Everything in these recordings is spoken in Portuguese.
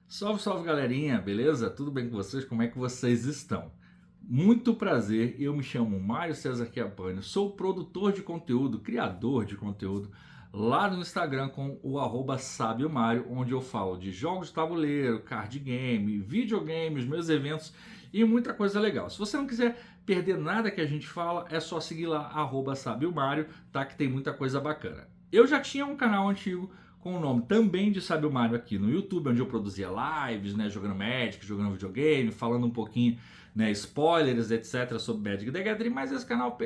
Salve, salve galerinha, beleza? Tudo bem com vocês? Como é que vocês estão? Muito prazer, eu me chamo Mário César Chiappani, sou produtor de conteúdo, criador de conteúdo lá no Instagram com o @sabiomário, onde eu falo de jogos de tabuleiro, card game, videogames, meus eventos e muita coisa legal. Se você não quiser perder nada que a gente fala, é só seguir lá @sabiomário, tá? Que tem muita coisa bacana. Eu já tinha um canal antigo com o nome também de Sábio Mário aqui no YouTube, onde eu produzia lives, né, jogando Magic, jogando videogame, falando um pouquinho, né, spoilers, etc, sobre Magic the Gathering, mas esse canal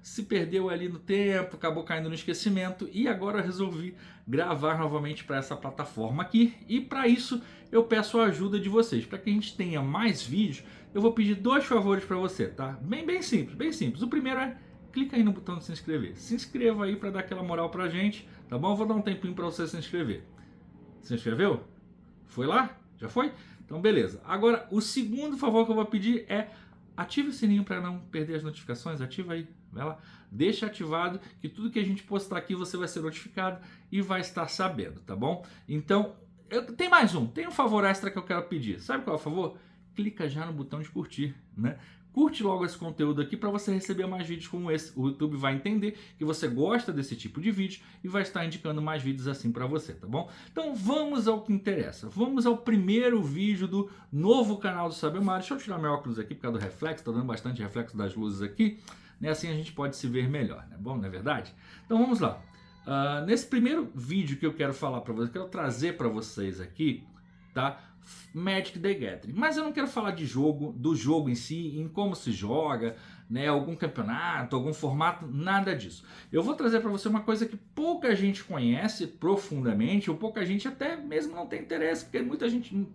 se perdeu ali no tempo, acabou caindo no esquecimento e agora eu resolvi gravar novamente para essa plataforma aqui e para isso eu peço a ajuda de vocês, para que a gente tenha mais vídeos. Eu vou pedir dois favores para você, tá? Bem simples, bem simples. O primeiro é clica aí no botão de se inscrever. Se inscreva aí para dar aquela moral pra gente, tá bom? Eu vou dar um tempinho para você se inscrever. Se inscreveu? Foi lá? Já foi? Então beleza. Agora, o segundo favor que eu vou pedir é ative o sininho para não perder as notificações. Ativa aí, vai lá. Deixa ativado que tudo que a gente postar aqui você vai ser notificado e vai estar sabendo, tá bom? Então, tem mais um. Tem um favor extra que eu quero pedir. Sabe qual é o favor? Clica já no botão de curtir, né? Curte logo esse conteúdo aqui para você receber mais vídeos como esse. O YouTube vai entender que você gosta desse tipo de vídeo e vai estar indicando mais vídeos assim para você, tá bom? Então vamos ao que interessa. Vamos ao primeiro vídeo do novo canal do Sábio Mário. Deixa eu tirar meu óculos aqui por causa do reflexo, tá dando bastante reflexo das luzes aqui, né? Assim a gente pode se ver melhor, né? Bom, não é verdade? Então vamos lá. Nesse primeiro vídeo que eu quero falar para vocês, quero trazer para vocês aqui, tá? Magic the Gathering. Mas eu não quero falar de jogo, do jogo em si, em como se joga, né, algum campeonato, algum formato, nada disso. Eu vou trazer para você uma coisa que pouca gente conhece profundamente, ou pouca gente até mesmo não tem interesse, porque muita gente,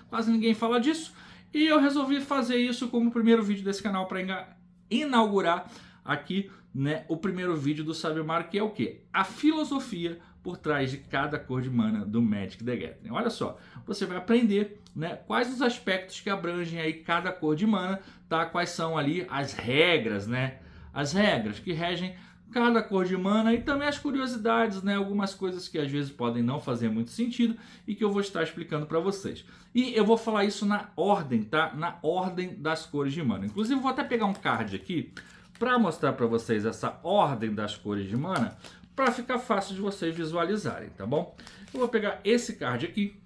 quase ninguém fala disso. E eu resolvi fazer isso como primeiro vídeo desse canal para inaugurar aqui, né, o primeiro vídeo do Sábio Mário, que é o quê? A filosofia por trás de cada cor de mana do Magic the Gathering. Olha só, você vai aprender, né, quais os aspectos que abrangem aí cada cor de mana, tá? Quais são ali as regras, né? As regras que regem cada cor de mana e também as curiosidades, né? Algumas coisas que às vezes podem não fazer muito sentido e que eu vou estar explicando para vocês. E eu vou falar isso na ordem, tá? Na ordem das cores de mana. Inclusive, eu vou até pegar um card aqui para mostrar para vocês essa ordem das cores de mana, para ficar fácil de vocês visualizarem, tá bom? Eu vou pegar esse card aqui,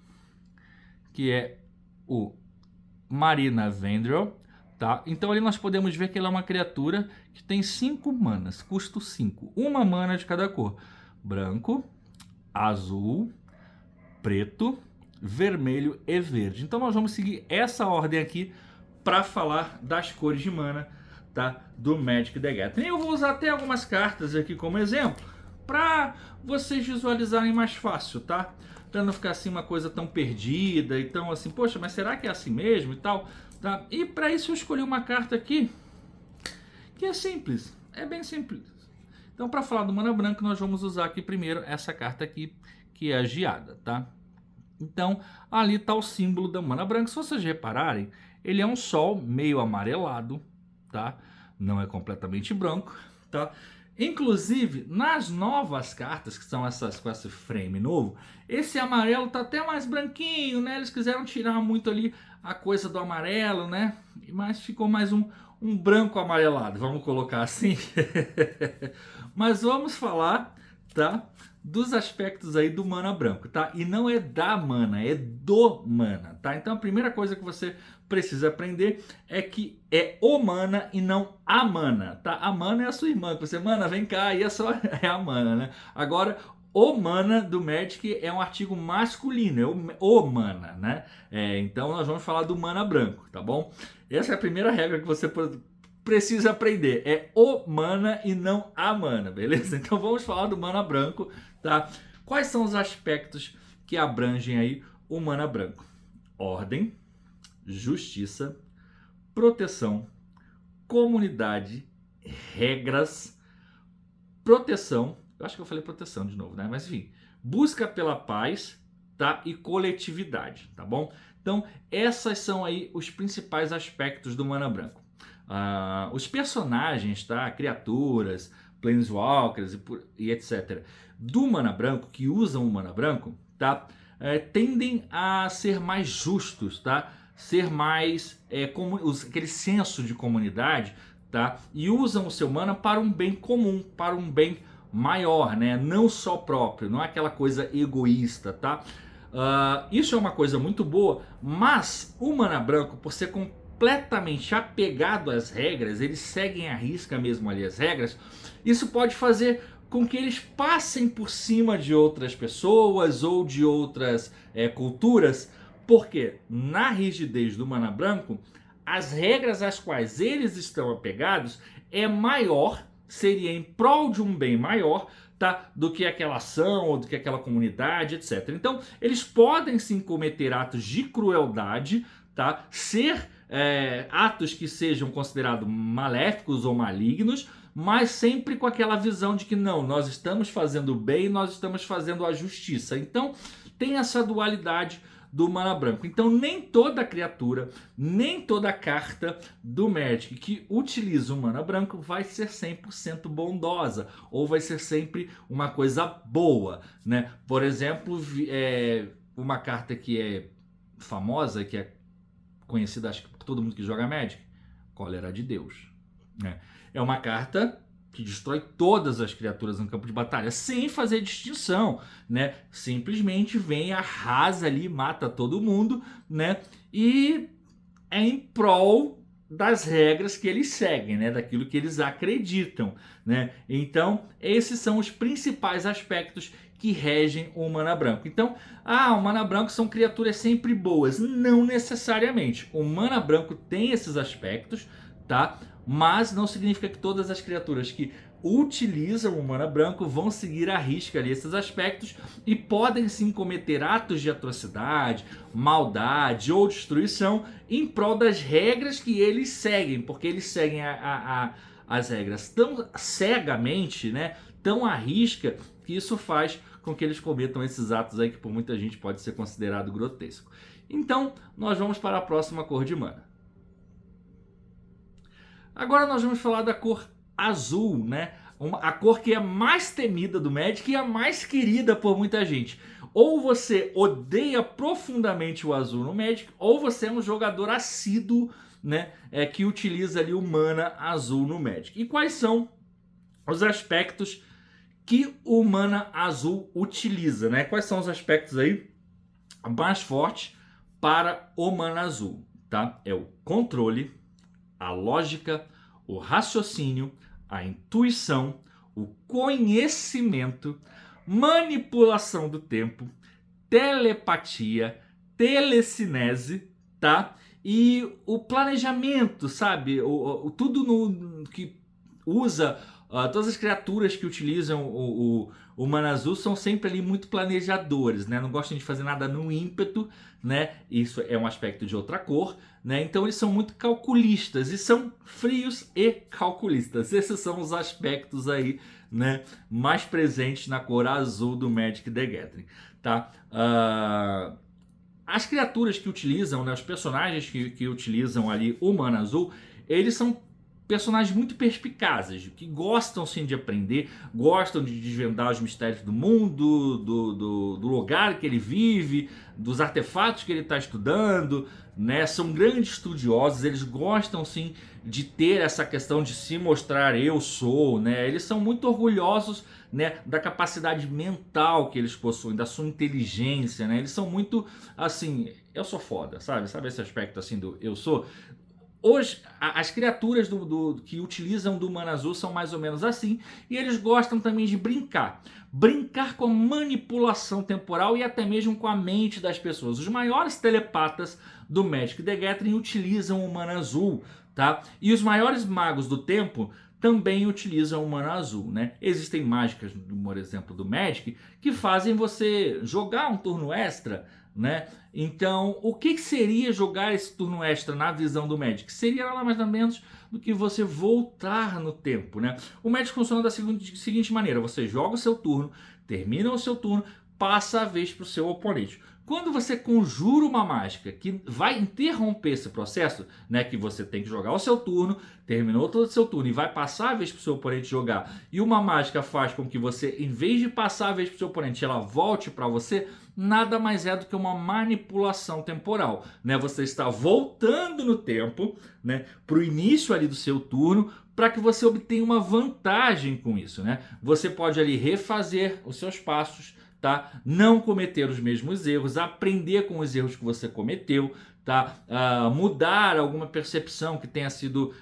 que é o Marina Vendrell, tá? Então ali nós podemos ver que ela é uma criatura que tem 5 manas, custo 5, uma mana de cada cor: branco, azul, preto, vermelho e verde. Então nós vamos seguir essa ordem aqui para falar das cores de mana, tá? Do Magic the Gathering. Eu vou usar até algumas cartas aqui como exemplo, para vocês visualizarem mais fácil, tá? Para não ficar assim uma coisa tão perdida e tão assim, poxa, mas será que é assim mesmo e tal, tá? E para isso eu escolhi uma carta aqui que é simples, é bem simples. Então, para falar do mana branco, nós vamos usar aqui primeiro essa carta aqui, que é a Geada, tá? Então, ali está o símbolo da mana branca. Se vocês repararem, ele é um sol meio amarelado, tá? Não é completamente branco, tá? Inclusive, nas novas cartas, que são essas com esse frame novo, esse amarelo tá até mais branquinho, né? Eles quiseram tirar muito ali a coisa do amarelo, né? Mas ficou mais um branco amarelado, vamos colocar assim. Mas vamos falar, tá? Dos aspectos aí do mana branco, tá? E não é da mana, é do mana, tá? Então a primeira coisa que você precisa aprender é que é o mana e não a mana, tá? A mana é a sua irmã, que você, mana, vem cá, e é só é a mana, né? Agora, o mana do Magic é um artigo masculino, é o mana, né? Então nós vamos falar do mana branco, tá bom? Essa é a primeira regra que você precisa aprender, é o mana e não a mana, beleza? Então vamos falar do mana branco, tá? Quais são os aspectos que abrangem aí o mana branco? Ordem, justiça, proteção, comunidade, regras, proteção. Eu acho que eu falei proteção de novo, né? Mas enfim, busca pela paz, tá? E coletividade, tá bom? Então, essas são aí os principais aspectos do mana branco. Os personagens, tá? Criaturas, planeswalkers e etc. do mana branco, que usam o mana branco, tá? tendem a ser mais justos, tá? Ser mais aquele senso de comunidade, tá? E usam o seu mana para um bem comum, para um bem maior, né? Não só próprio, não é aquela coisa egoísta, tá? Isso é uma coisa muito boa, mas o mana branco, por ser completamente apegado às regras, eles seguem à risca mesmo ali as regras, isso pode fazer com que eles passem por cima de outras pessoas ou de outras culturas, porque na rigidez do mana branco, as regras às quais eles estão apegados seria em prol de um bem maior, tá, do que aquela ação ou do que aquela comunidade, etc. Então, eles podem sim cometer atos de crueldade, tá, ser atos que sejam considerados maléficos ou malignos, mas sempre com aquela visão de que não, nós estamos fazendo o bem, nós estamos fazendo a justiça. Então, tem essa dualidade do mana branco. Então nem toda criatura, nem toda carta do Magic que utiliza o mana branco vai ser 100% bondosa, ou vai ser sempre uma coisa boa, né? Por exemplo, uma carta que é famosa, que é conhecida acho que por todo mundo que joga Magic, Cólera de Deus, né? É uma carta que destrói todas as criaturas no campo de batalha, sem fazer distinção, né? Simplesmente vem, arrasa ali, mata todo mundo, né? E é em prol das regras que eles seguem, né? Daquilo que eles acreditam, né? Então, esses são os principais aspectos que regem o mana branco. Então, o mana branco são criaturas sempre boas. Não necessariamente. O mana branco tem esses aspectos, tá? Mas não significa que todas as criaturas que utilizam o mana branco vão seguir à risca ali esses aspectos e podem sim cometer atos de atrocidade, maldade ou destruição em prol das regras que eles seguem, porque eles seguem as regras tão cegamente, né, tão à risca, que isso faz com que eles cometam esses atos aí que por muita gente pode ser considerado grotesco. Então, nós vamos para a próxima cor de mana. Agora nós vamos falar da cor azul, né? A cor que é mais temida do Magic e a mais querida por muita gente. Ou você odeia profundamente o azul no Magic, ou você é um jogador assíduo, né? Que utiliza ali o mana azul no Magic. E quais são os aspectos que o mana azul utiliza, né? Quais são os aspectos aí mais fortes para o mana azul, tá? É o controle, a lógica, o raciocínio, a intuição, o conhecimento, manipulação do tempo, telepatia, telecinese, tá? E o planejamento, sabe? Tudo que usa, todas as criaturas que utilizam o mana azul são sempre ali muito planejadores, né? Não gostam de fazer nada no ímpeto, né? Isso é um aspecto de outra cor, né? Então eles são muito calculistas e são frios e calculistas. Esses são os aspectos aí, né, mais presentes na cor azul do Magic the Gathering, tá? As criaturas que utilizam, né, os personagens que utilizam ali o mana azul, eles são personagens muito perspicazes, que gostam sim de aprender, gostam de desvendar os mistérios do mundo, do lugar que ele vive, dos artefatos que ele está estudando, né? São grandes estudiosos, eles gostam sim de ter essa questão de se mostrar eu sou, né? Eles são muito orgulhosos, né, da capacidade mental que eles possuem, da sua inteligência, né? Eles são muito assim, eu sou foda, sabe? Sabe esse aspecto assim do eu sou? Hoje, as criaturas que utilizam do mana azul são mais ou menos assim, e eles gostam também de brincar. Brincar com a manipulação temporal e até mesmo com a mente das pessoas. Os maiores telepatas do Magic the Gathering utilizam o mana azul, tá? E os maiores magos do tempo também utilizam o mana azul, né? Existem mágicas, por exemplo, do Magic, que fazem você jogar um turno extra, né? Então, o que seria jogar esse turno extra na visão do Magic? Seria nada mais nada menos do que você voltar no tempo, né? O Magic funciona da seguinte maneira: você joga o seu turno, termina o seu turno, passa a vez para o seu oponente. Quando você conjura uma mágica que vai interromper esse processo, né, que você tem que jogar o seu turno, terminou todo o seu turno e vai passar a vez para o seu oponente jogar, e uma mágica faz com que você, em vez de passar a vez para o seu oponente, ela volte para você, nada mais é do que uma manipulação temporal, né? Você está voltando no tempo, né, para o início ali do seu turno, para que você obtenha uma vantagem com isso, né? Você pode ali refazer os seus passos, tá? Não cometer os mesmos erros, aprender com os erros que você cometeu, tá? Mudar alguma percepção que tenha sido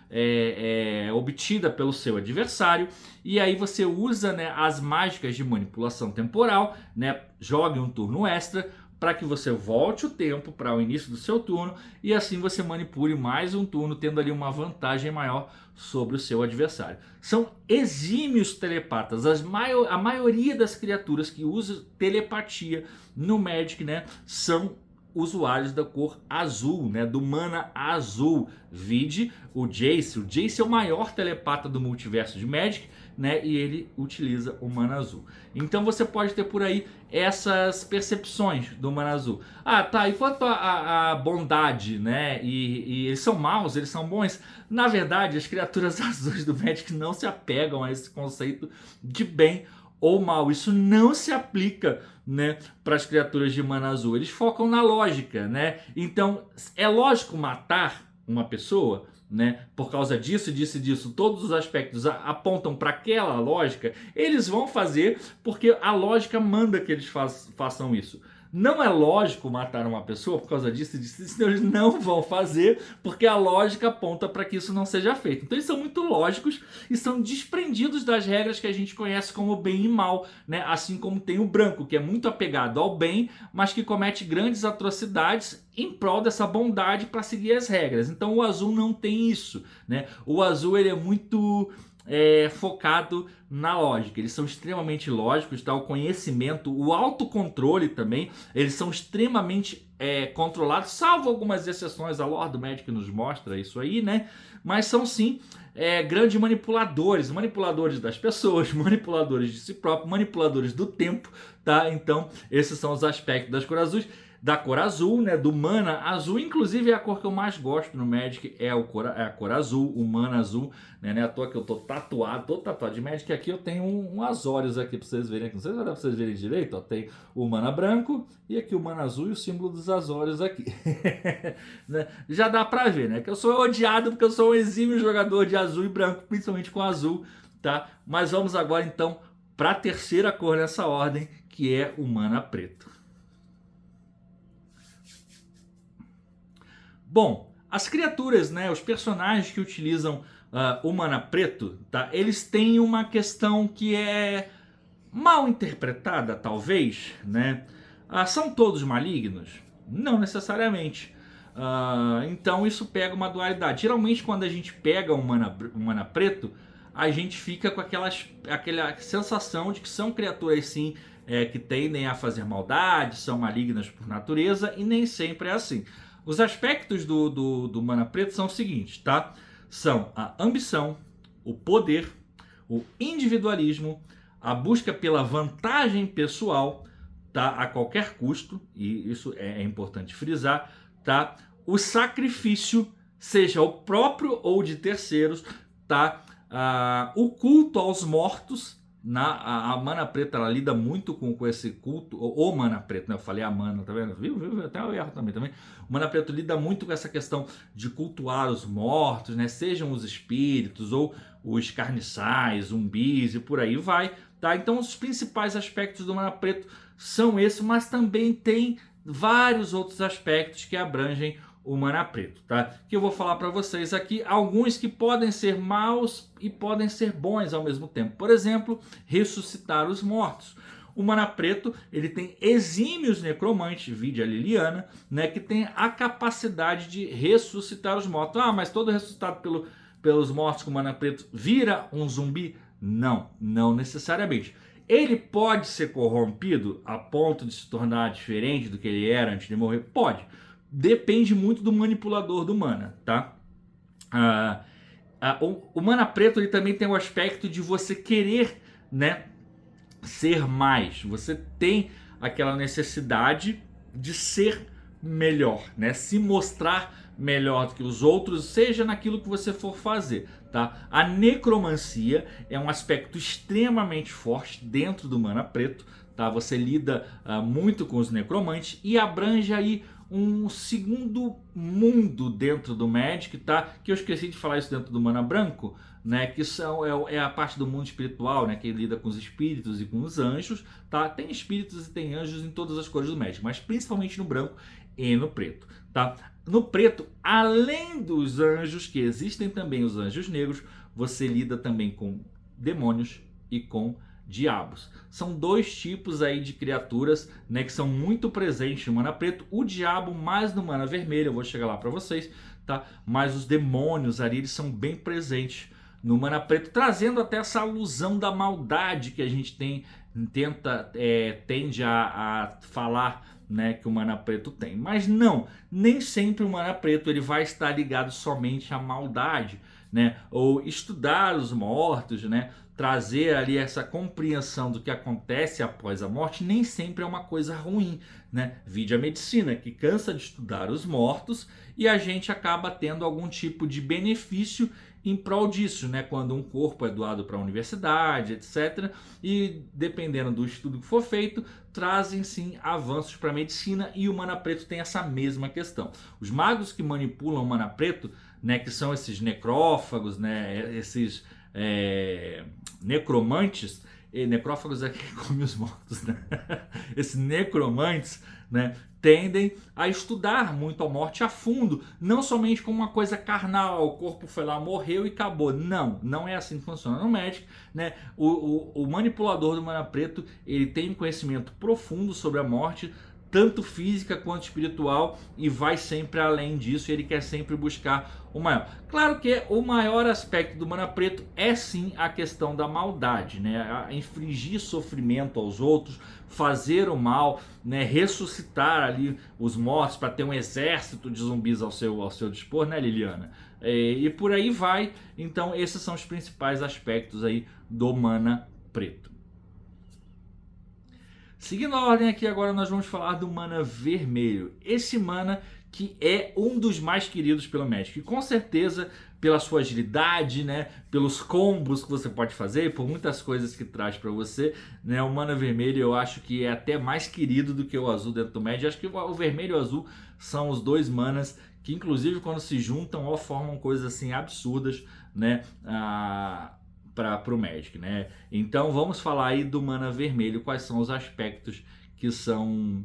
obtida pelo seu adversário, e aí você usa, né, as mágicas de manipulação temporal, né? Jogue um turno extra para que você volte o tempo para o início do seu turno e assim você manipule mais um turno, tendo ali uma vantagem maior sobre o seu adversário. São exímios telepatas. A maioria das criaturas que usam telepatia no Magic, né, são usuários da cor azul, né, do mana azul. Vide o Jace. O Jace é o maior telepata do multiverso de Magic, né, e ele utiliza o mana azul. Então você pode ter por aí essas percepções do mana azul. Ah, tá, e quanto à bondade, né, e eles são maus, eles são bons? Na verdade, as criaturas azuis do Magic não se apegam a esse conceito de bem ou mal. Isso não se aplica, né, para as criaturas de mana azul. Eles focam na lógica, né? Então, é lógico matar uma pessoa, né? Por causa disso, disso e disso, todos os aspectos apontam para aquela lógica. Eles vão fazer porque a lógica manda que eles façam isso. Não é lógico matar uma pessoa por causa disso e disso, isso eles não vão fazer, porque a lógica aponta para que isso não seja feito. Então eles são muito lógicos e são desprendidos das regras que a gente conhece como bem e mal, né? Assim como tem o branco, que é muito apegado ao bem, mas que comete grandes atrocidades em prol dessa bondade para seguir as regras. Então o azul não tem isso, né? O azul ele é muito focado na lógica. Eles são extremamente lógicos, tá? O conhecimento, o autocontrole também, eles são extremamente controlados, salvo algumas exceções. A lore do Magic nos mostra isso aí, né? Mas são sim grandes manipuladores, manipuladores das pessoas, manipuladores de si próprio, manipuladores do tempo, tá? Então esses são os aspectos da cor azul, né, do mana azul. Inclusive é a cor que eu mais gosto no Magic, é a cor azul, o mana azul, né, não é à toa que eu tô tatuado de Magic. Aqui eu tenho um Azorius aqui pra vocês verem aqui, não sei se vai dar pra vocês verem direito, ó, tem o mana branco e aqui o mana azul e o símbolo dos Azorius aqui. Né? Já dá pra ver, né, que eu sou odiado porque eu sou um exímio jogador de azul e branco, principalmente com azul, tá? Mas vamos agora então pra terceira cor nessa ordem, que é o mana preto. Bom, as criaturas, né, os personagens que utilizam o mana preto, tá, eles têm uma questão que é mal interpretada, talvez, né? São todos malignos? Não necessariamente. Então isso pega uma dualidade. Geralmente quando a gente pega um mana preto, a gente fica com aquela sensação de que são criaturas sim, que tendem a fazer maldade, são malignas por natureza, e nem sempre é assim. Os aspectos do mana preto são os seguintes, tá? São a ambição, o poder, o individualismo, a busca pela vantagem pessoal, tá? A qualquer custo, e isso é importante frisar, tá? O sacrifício, seja o próprio ou de terceiros, tá? O culto aos mortos. A mana preta ela lida muito com esse culto, o mana preto, né? Eu falei a mana, tá vendo? Viu? Até eu erro também. O mana preto lida muito com essa questão de cultuar os mortos, né? Sejam os espíritos ou os carniçais, zumbis e por aí vai, tá? Então os principais aspectos do mana preto são esses, mas também tem vários outros aspectos que abrangem o mana preto, tá? Que eu vou falar para vocês aqui, alguns que podem ser maus e podem ser bons ao mesmo tempo. Por exemplo, ressuscitar os mortos. O mana preto, ele tem exímios necromantes, vide a Liliana, né, que tem a capacidade de ressuscitar os mortos. Mas todo ressuscitado pelos mortos com mana preto vira um zumbi? Não, não necessariamente. Ele pode ser corrompido a ponto de se tornar diferente do que ele era antes de morrer? Pode. Depende muito do manipulador do mana, tá? O mana preto ele também tem o aspecto de você querer, né, ser mais. Você tem aquela necessidade de ser melhor, né? Se mostrar melhor do que os outros, seja naquilo que você for fazer, tá? A necromancia é um aspecto extremamente forte dentro do Mana Preto, tá? Você lida muito com os necromantes e abrange aí um segundo mundo dentro do Magic, tá? Que eu esqueci de falar isso dentro do Mana Branco, né? Que é a parte do mundo espiritual, né? Que lida com os espíritos e com os anjos, tá? Tem espíritos e tem anjos em todas as cores do Magic, mas principalmente no branco e no preto, tá? No preto, além dos anjos, que existem também os anjos negros, você lida também com demônios e com diabos. São dois tipos aí de criaturas, né, que são muito presentes no Mana Preto. O diabo mais no Mana Vermelho, eu vou chegar lá para vocês, tá? Mas os demônios ali, eles são bem presentes no Mana Preto, trazendo até essa alusão da maldade que a gente tende a falar, né, que o Mana Preto tem. Mas não, nem sempre o Mana Preto ele vai estar ligado somente à maldade, né? Ou estudar os mortos, né? Trazer ali essa compreensão do que acontece após a morte nem sempre é uma coisa ruim, né? Vide a medicina, que cansa de estudar os mortos e a gente acaba tendo algum tipo de benefício em prol disso, né? Quando um corpo é doado para a universidade, etc. E dependendo do estudo que for feito, trazem sim avanços para a medicina, e o Mana Preto tem essa mesma questão. Os magos que manipulam o Mana Preto, né? Que são esses necrófagos, né? Esses necromantes, necrófagos é quem come os mortos, né? Esses necromantes, né, tendem a estudar muito a morte a fundo, não somente como uma coisa carnal, o corpo foi lá, morreu e acabou. Não, não é assim que funciona no Magic, né? O manipulador do Mana Preto, ele tem um conhecimento profundo sobre a morte, tanto física quanto espiritual, e vai sempre além disso, ele quer sempre buscar o maior. Claro que o maior aspecto do Mana Preto é sim a questão da maldade, né? A infligir sofrimento aos outros, fazer o mal, né? Ressuscitar ali os mortos para ter um exército de zumbis ao seu dispor, né, Liliana? E por aí vai. Então esses são os principais aspectos aí do Mana Preto. Seguindo a ordem aqui, agora nós vamos falar do Mana Vermelho. Esse Mana que é um dos mais queridos pelo Magic. E com certeza, pela sua agilidade, né? Pelos combos que você pode fazer, por muitas coisas que traz para você, né? O Mana Vermelho eu acho que é até mais querido do que o azul dentro do Magic. Acho que o vermelho e o azul são os dois manas que, inclusive, quando se juntam, ó, formam coisas assim absurdas, né? Para o Magic, né? Então vamos falar aí do Mana Vermelho, quais são os aspectos que são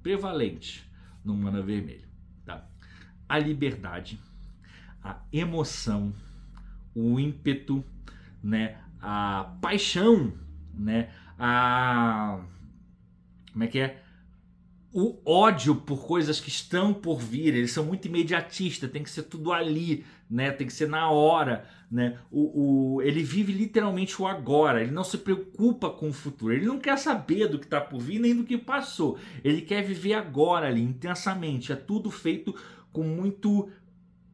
prevalentes no Mana Vermelho, tá? A liberdade, a emoção, o ímpeto, né? A paixão, né? Como é que é? O ódio por coisas que estão por vir. Eles são muito imediatistas, tem que ser tudo ali, né? Tem que ser na hora, né? Ele vive literalmente o agora, ele não se preocupa com o futuro, ele não quer saber do que está por vir nem do que passou, ele quer viver agora ali, intensamente. É tudo feito com muito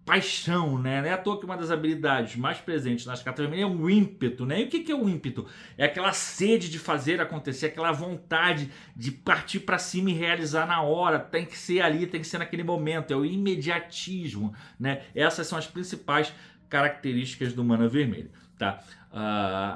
paixão, né? Não é à toa que uma das habilidades mais presentes nas cartas vermelhas é o ímpeto, né? E o que é o ímpeto? É aquela sede de fazer acontecer, aquela vontade de partir para cima e realizar na hora. Tem que ser ali, tem que ser naquele momento. É o imediatismo, né? Essas são as principais características do Mana Vermelho, tá?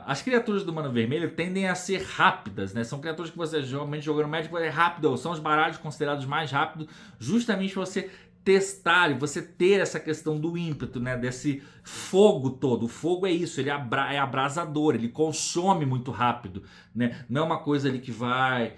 As criaturas do Mana Vermelho tendem a ser rápidas, né? São criaturas que você geralmente jogando Magic é rápido, são os baralhos considerados mais rápidos, justamente para você testar e você ter essa questão do ímpeto, né? Desse fogo todo. O fogo é isso, ele é abrasador, ele consome muito rápido, né? Não é uma coisa ali que vai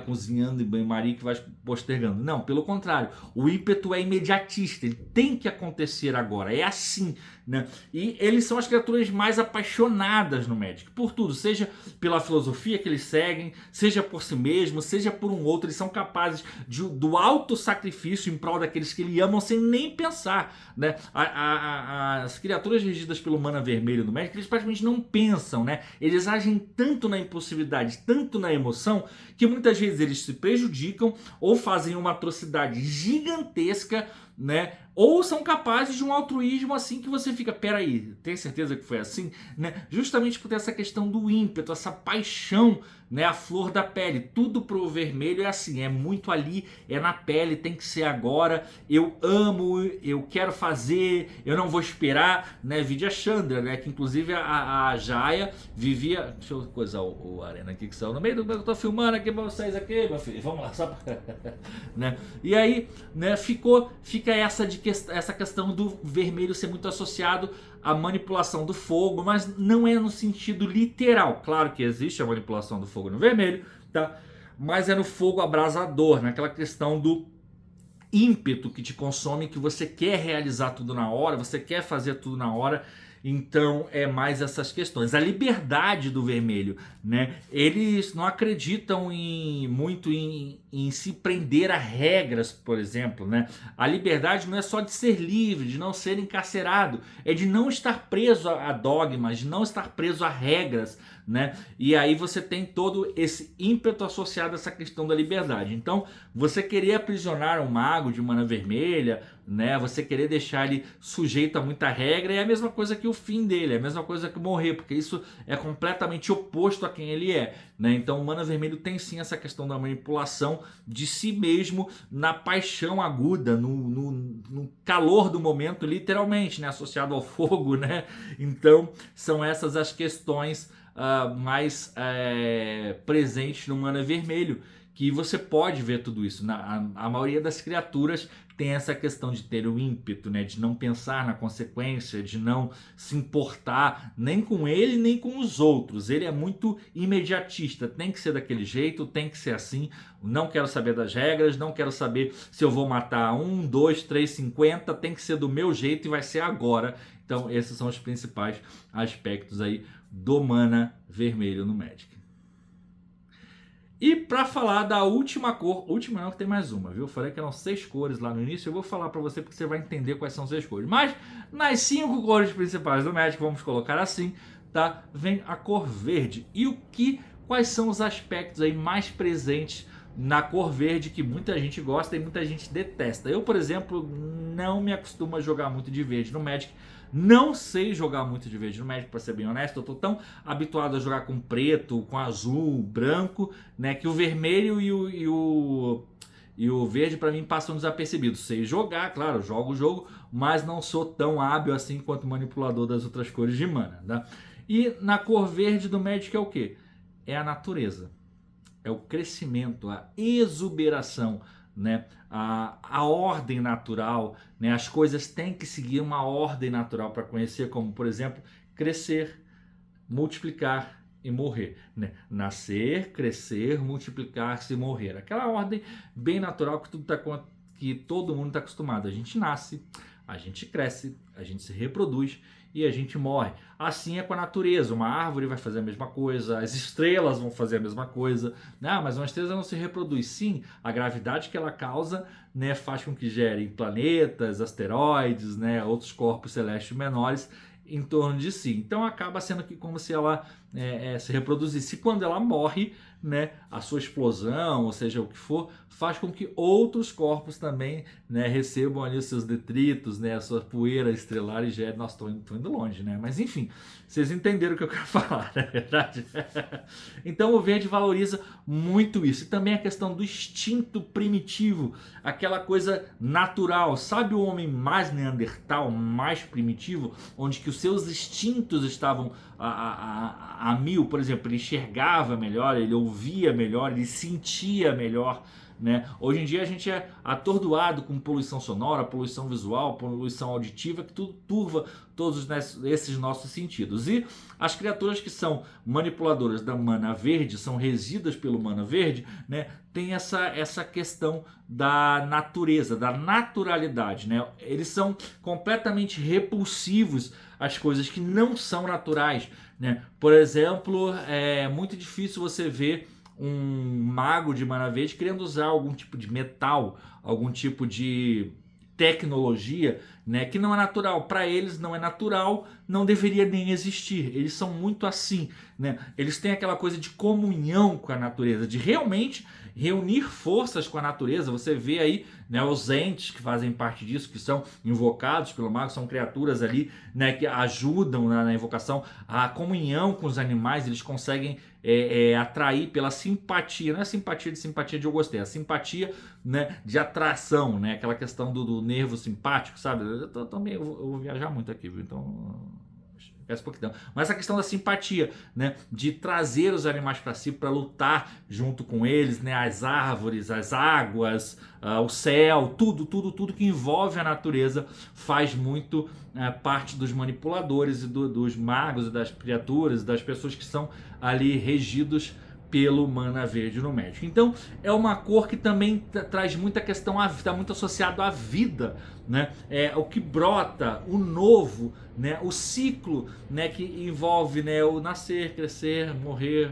cozinhando em banho-maria, que vai postergando. Não, pelo contrário. O ímpeto é imediatista, ele tem que acontecer agora. É assim, né? E eles são as criaturas mais apaixonadas no Magic, por tudo, seja pela filosofia que eles seguem, seja por si mesmo, seja por um outro. Eles são capazes do auto-sacrifício em prol daqueles que eles amam sem nem pensar, né? As criaturas regidas pelo Mana Vermelho no Magic, eles praticamente não pensam, né? Eles agem tanto na impulsividade, tanto na emoção, que muitas vezes eles se prejudicam ou fazem uma atrocidade gigantesca, né? ou são capazes de um altruísmo assim que você fica, peraí, tem certeza que foi assim? Né? Justamente por ter essa questão do ímpeto, essa paixão, né, a flor da pele. Tudo pro vermelho é assim, é muito ali, é na pele, tem que ser agora. Eu amo, eu quero fazer, eu não vou esperar, né? Vide a Chandra, né? Que inclusive a Jaya vivia. Deixa eu coisar o Arena aqui que saiu no meio do que eu tô filmando aqui pra vocês aqui, meu filho. Vamos lá, só pra... né? E aí, né, fica essa questão do vermelho ser muito associado a manipulação do fogo, mas não é no sentido literal. Claro que existe a manipulação do fogo no vermelho, tá? Mas é no fogo abrasador, naquela questão do ímpeto que te consome, que você quer realizar tudo na hora, você quer fazer tudo na hora. Então é mais essas questões. A liberdade do vermelho, né? Eles não acreditam muito em se prender a regras, por exemplo, né? A liberdade não é só de ser livre, de não ser encarcerado, é de não estar preso a dogmas, de não estar preso a regras, né? E aí você tem todo esse ímpeto associado a essa questão da liberdade. Então, você querer aprisionar um mago de mana vermelha, né? Você querer deixar ele sujeito a muita regra é a mesma coisa que o fim dele, é a mesma coisa que morrer, porque isso é completamente oposto a quem ele é, né? Então o Mana Vermelho tem sim essa questão da manipulação de si mesmo na paixão aguda, no calor do momento, literalmente, né? Associado ao fogo, né? Então são essas as questões mais presentes no Mana Vermelho, que você pode ver tudo isso. A maioria das criaturas tem essa questão de ter o ímpeto, né? De não pensar na consequência, de não se importar nem com ele nem com os outros. Ele é muito imediatista, tem que ser daquele jeito, tem que ser assim. Não quero saber das regras, não quero saber se eu vou matar 1, 2, 3, 50, tem que ser do meu jeito e vai ser agora. Então esses são os principais aspectos aí do Mana Vermelho no Magic. E para falar da última cor, última não, que tem mais uma, viu? Eu falei que eram 6 cores lá no início, eu vou falar para você porque você vai entender quais são as 6 cores. Mas nas 5 cores principais do Magic, vamos colocar assim, tá? Vem a cor verde. E quais são os aspectos aí mais presentes na cor verde que muita gente gosta e muita gente detesta? Eu, por exemplo, não me acostumo a jogar muito de verde no Magic. Não sei jogar muito de verde no Magic, para ser bem honesto. Eu tô tão habituado a jogar com preto, com azul, branco, né, que o vermelho e o verde para mim passam desapercebidos. Sei jogar, claro, jogo o jogo, mas não sou tão hábil assim quanto o manipulador das outras cores de mana, tá? E na cor verde do Magic é o quê? É a natureza. É o crescimento, a exuberação, né? A ordem natural, né? As coisas têm que seguir uma ordem natural para conhecer, como por exemplo, crescer, multiplicar e morrer, né? Nascer, crescer, multiplicar-se e morrer. Aquela ordem bem natural que todo mundo está acostumado. A gente nasce, a gente cresce, a gente se reproduz e a gente morre. Assim é com a natureza. Uma árvore vai fazer a mesma coisa, as estrelas vão fazer a mesma coisa. Ah, mas uma estrela não se reproduz. Sim, a gravidade que ela causa, né, faz com que gerem planetas, asteroides, né, outros corpos celestes menores em torno de si. Então acaba sendo que como se ela se reproduzisse. E quando ela morre, né, a sua explosão, ou seja, o que for, faz com que outros corpos também, né, recebam ali os seus detritos, né, a sua poeira estelar e gerem. Nossa, tô indo longe, né? Mas enfim, vocês entenderam o que eu quero falar, não é verdade? Então o verde valoriza muito isso. E também a questão do instinto primitivo, aquela coisa natural. Sabe o homem mais neandertal, mais primitivo, onde que os seus instintos estavam a mil? Por exemplo, ele enxergava melhor, ele ouvia melhor, ele sentia melhor, né? Hoje em dia a gente é atordoado com poluição sonora, poluição visual, poluição auditiva, que tudo turva todos esses nossos sentidos. E as criaturas que são manipuladoras da mana verde, são regidas pelo mana verde, né? Tem essa questão da natureza, da naturalidade, né? Eles são completamente repulsivos às coisas que não são naturais, né? Por exemplo, é muito difícil você ver um mago de mana verde querendo usar algum tipo de metal, algum tipo de tecnologia, né, que não é natural. Para eles não é natural, não deveria nem existir. Eles são muito assim, né? Eles têm aquela coisa de comunhão com a natureza, de realmente reunir forças com a natureza. Você vê aí, né, os entes que fazem parte disso, que são invocados pelo mago, são criaturas ali, né, que ajudam na invocação. A comunhão com os animais, eles conseguem atrair pela simpatia. Não é simpatia de eu gostei, é a simpatia, né, de atração, né, aquela questão do nervo simpático, sabe? Eu vou viajar muito aqui, viu? Então peço pouquinho. Mas essa questão da simpatia, né, de trazer os animais para si, para lutar junto com eles, né, as árvores, as águas, o céu, tudo que envolve a natureza faz muito parte dos manipuladores e dos magos e das criaturas, das pessoas que são ali regidos pelo mana verde no Magic. Então é uma cor que também traz muita questão, está muito associado à vida, né? É o que brota, o novo, né? O ciclo, né? Que envolve, né, o nascer, crescer, morrer,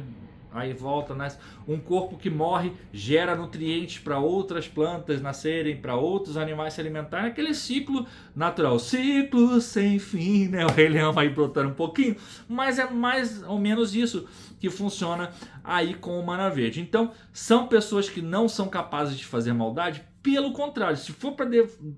aí volta, nasce. Um corpo que morre gera nutrientes para outras plantas nascerem, para outros animais se alimentarem, aquele ciclo natural, ciclo sem fim, né? O Rei Leão vai brotando um pouquinho, mas é mais ou menos isso que funciona aí com o mana verde. Então são pessoas que não são capazes de fazer maldade. Pelo contrário, se for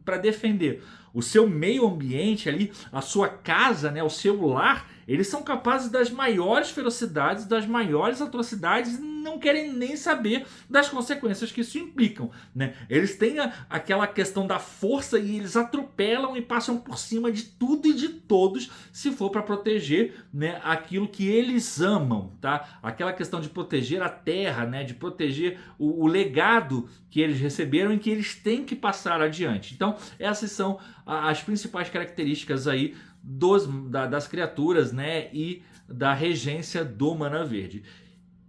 para defender o seu meio ambiente ali, a sua casa, né, o seu lar, eles são capazes das maiores ferocidades, das maiores atrocidades, não querem nem saber das consequências que isso implicam, né? Eles têm aquela questão da força e eles atropelam e passam por cima de tudo e de todos se for para proteger, né, aquilo que eles amam, tá? Aquela questão de proteger a terra, né, de proteger o legado que eles receberam e que eles têm que passar adiante. Então essas são as principais características aí das criaturas, né, e da regência do mana verde.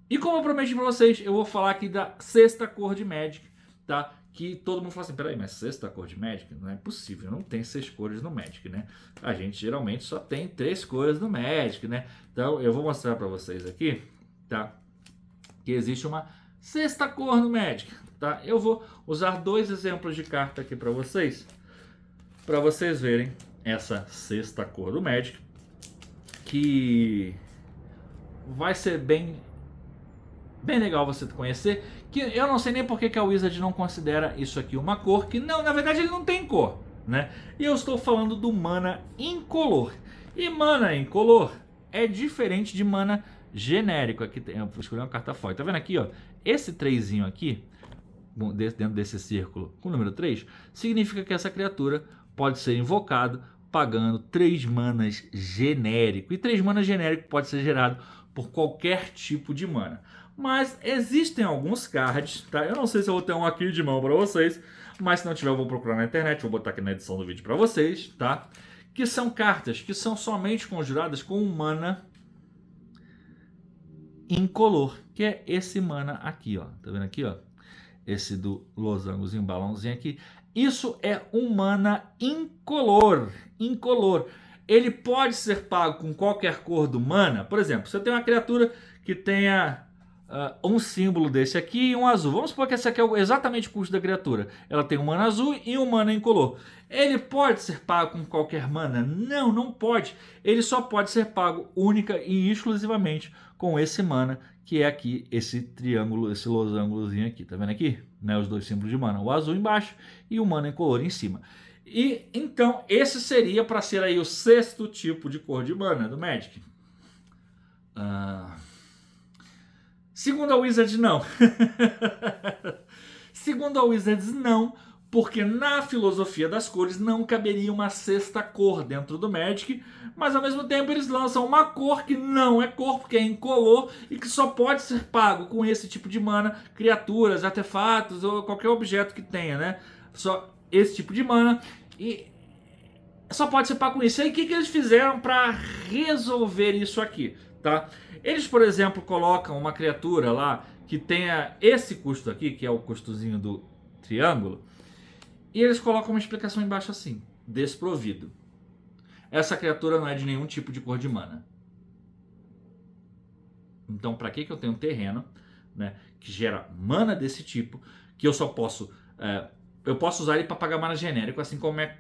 E como eu prometi para vocês, eu vou falar aqui da sexta cor de Magic, tá? Que todo mundo fala assim, peraí, mas sexta cor de Magic? Não é possível, não tem 6 cores no Magic, né? A gente geralmente só tem 3 cores no Magic, né? Então eu vou mostrar para vocês aqui, tá? Que existe uma sexta cor no Magic, tá? Eu vou usar 2 exemplos de carta aqui para vocês verem essa sexta cor do Magic, que vai ser bem legal você conhecer, que eu não sei nem porque que a Wizard não considera isso aqui uma cor, que não, na verdade ele não tem cor, né? E eu estou falando do mana incolor. E mana incolor é diferente de mana genérico. Aqui tem, eu vou escolher uma carta forte. Tá vendo aqui, ó? Esse 3zinho aqui, dentro desse círculo com o número 3, significa que essa criatura pode ser invocado pagando 3 manas genérico. E 3 manas genérico pode ser gerado por qualquer tipo de mana. Mas existem alguns cards, tá? Eu não sei se eu vou ter um aqui de mão para vocês, mas se não tiver eu vou procurar na internet, vou botar aqui na edição do vídeo para vocês, tá? Que são cartas que são somente conjuradas com um mana incolor, que é esse mana aqui, ó. Tá vendo aqui, ó? Esse do losangozinho, balãozinho aqui. Isso é um mana incolor. Incolor. Ele pode ser pago com qualquer cor do mana. Por exemplo, você tem uma criatura que tenha um símbolo desse aqui e um azul. Vamos supor que esse aqui é exatamente o custo da criatura. Ela tem um mana azul e um mana incolor. Ele pode ser pago com qualquer mana? Não, não pode. Ele só pode ser pago única e exclusivamente com esse mana, que é aqui esse triângulo, esse losangozinho aqui. Tá vendo aqui? Né, os 2 símbolos de mana. O azul embaixo e o mana incolor em cima. E então esse seria para ser aí o 6º tipo de cor de mana do Magic. Segundo a Wizards, não. Segundo a Wizards, não, porque na filosofia das cores não caberia uma 6ª cor dentro do Magic, mas ao mesmo tempo eles lançam uma cor que não é cor, porque é incolor e que só pode ser pago com esse tipo de mana, criaturas, artefatos ou qualquer objeto que tenha, né? Só esse tipo de mana e só pode ser pago com isso. E aí o que eles fizeram para resolver isso aqui, tá? Eles, por exemplo, colocam uma criatura lá que tenha esse custo aqui, que é o custozinho do triângulo, e eles colocam uma explicação embaixo assim, desprovido. Essa criatura não é de nenhum tipo de cor de mana. Então, para que eu tenho um terreno, né, que gera mana desse tipo, que eu só posso... eu posso usar ele para pagar mana genérico, assim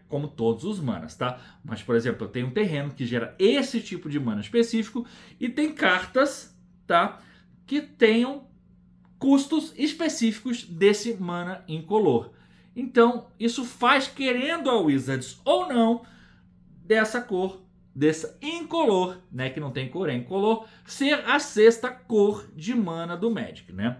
como todos os manas, tá? Mas, por exemplo, eu tenho um terreno que gera esse tipo de mana específico e tem cartas, tá? Que tenham custos específicos desse mana incolor. Então, isso faz, querendo a Wizards ou não, dessa cor, dessa incolor, né, que não tem cor, é incolor, ser a sexta cor de mana do Magic, né?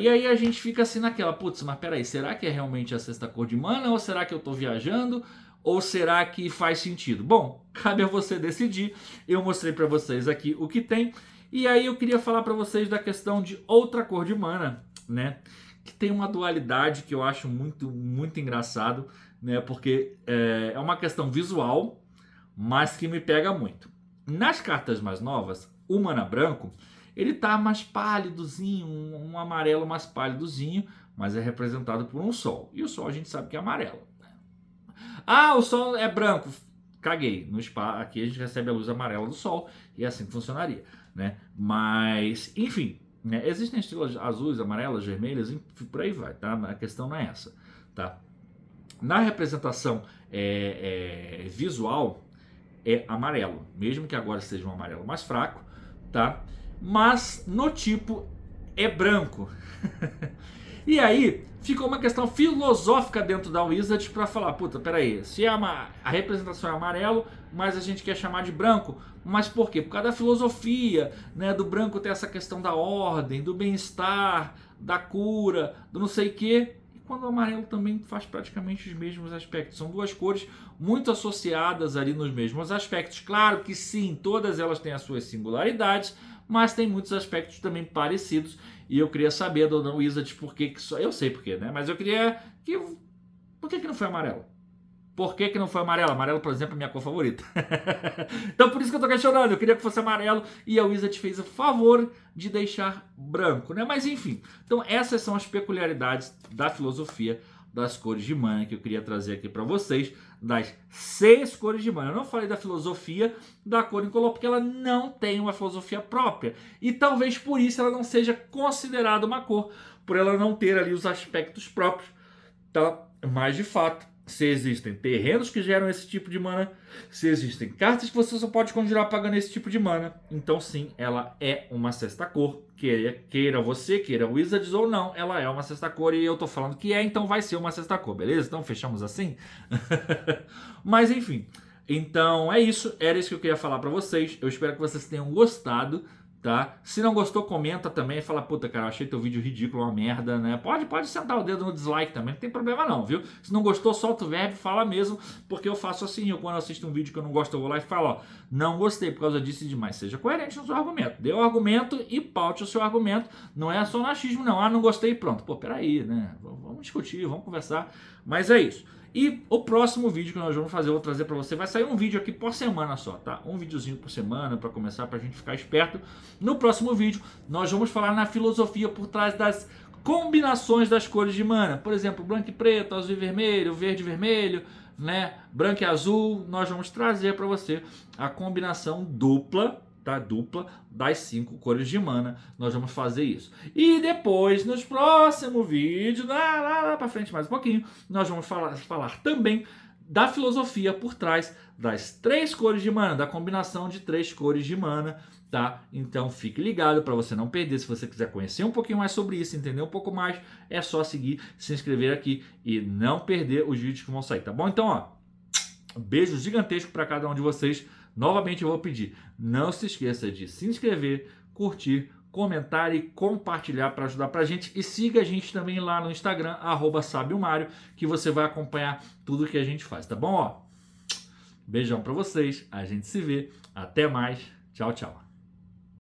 E aí a gente fica assim naquela, putz, mas peraí, será que é realmente a sexta cor de mana, ou será que eu tô viajando, ou será que faz sentido? Bom, cabe a você decidir. Eu mostrei para vocês aqui o que tem, e aí eu queria falar para vocês da questão de outra cor de mana, né, que tem uma dualidade que eu acho muito, muito engraçado, né, porque é uma questão visual, mas que me pega muito. Nas cartas mais novas, o mana branco, ele tá mais pálidozinho, um amarelo mais pálidozinho, mas é representado por um sol. E o sol a gente sabe que é amarelo. Ah, o sol é branco. Caguei. No spa, aqui a gente recebe a luz amarela do sol e é assim que funcionaria, né? Mas, enfim, né? Existem estrelas azuis, amarelas, vermelhas, por aí vai, tá? A questão não é essa, tá? Na representação visual, é amarelo, mesmo que agora seja um amarelo mais fraco, tá? Mas no tipo é branco. E aí ficou uma questão filosófica dentro da Wizards para falar, puta, peraí, se a representação é amarelo, mas a gente quer chamar de branco, mas por quê? Por causa da filosofia, né, do branco ter essa questão da ordem, do bem-estar, da cura, do não sei o quê. Quando o amarelo também faz praticamente os mesmos aspectos. São duas cores muito associadas ali nos mesmos aspectos. Claro que sim, todas elas têm as suas singularidades, mas tem muitos aspectos também parecidos. E eu queria saber, dona Wizards, por que só... Eu sei por quê, né? Mas eu queria... Por que não foi amarelo? Por que não foi amarelo? Amarelo, por exemplo, é minha cor favorita. Então por isso que eu tô questionando. Eu queria que fosse amarelo e a Wizard fez o favor de deixar branco, né? Mas enfim. Então essas são as peculiaridades da filosofia das cores de mana que eu queria trazer aqui para vocês. Das 6 cores de mana. Eu não falei da filosofia da cor incolor porque ela não tem uma filosofia própria. E talvez por isso ela não seja considerada uma cor. Por ela não ter ali os aspectos próprios. Tá? Mas de fato, se existem terrenos que geram esse tipo de mana, se existem cartas que você só pode conjurar pagando esse tipo de mana, então sim, ela é uma sexta cor. Queira você, queira Wizards ou não, ela é uma sexta cor e eu tô falando que é, então vai ser uma sexta cor, beleza? Então fechamos assim? Mas enfim, então é isso, era isso que eu queria falar pra vocês. Eu espero que vocês tenham gostado. Tá? Se não gostou, comenta também e fala, puta, cara, eu achei teu vídeo ridículo, uma merda, né? Pode sentar o dedo no dislike também, não tem problema não, viu? Se não gostou, solta o verbo e fala mesmo, porque eu faço assim, quando eu assisto um vídeo que eu não gosto, eu vou lá e falo, ó, não gostei por causa disso e demais. Seja coerente no seu argumento. Dê o argumento e paute o seu argumento. Não é só machismo, não. Ah, não gostei e pronto. Pô, peraí, né? Vamos discutir, vamos conversar. Mas é isso. E o próximo vídeo que nós vamos fazer, eu vou trazer para você, vai sair um vídeo aqui por semana só, tá? Um videozinho por semana para começar, pra gente ficar esperto. No próximo vídeo, nós vamos falar na filosofia por trás das combinações das cores de mana. Por exemplo, branco e preto, azul e vermelho, verde e vermelho, né? Branco e azul. Nós vamos trazer para você a combinação dupla, tá? Dupla das 5 cores de mana. Nós vamos fazer isso. E depois, nos próximos vídeos, lá pra frente mais um pouquinho, nós vamos falar também da filosofia por trás das 3 cores de mana, da combinação de 3 cores de mana, tá? Então fique ligado para você não perder. Se você quiser conhecer um pouquinho mais sobre isso, entender um pouco mais, é só seguir, se inscrever aqui e não perder os vídeos que vão sair, tá bom? Então, ó, beijo gigantesco para cada um de vocês. Novamente eu vou pedir, não se esqueça de se inscrever, curtir, comentar e compartilhar para ajudar pra gente. E siga a gente também lá no Instagram, @sabiomário, que você vai acompanhar tudo que a gente faz, tá bom? Ó, beijão para vocês, a gente se vê, até mais, tchau, tchau.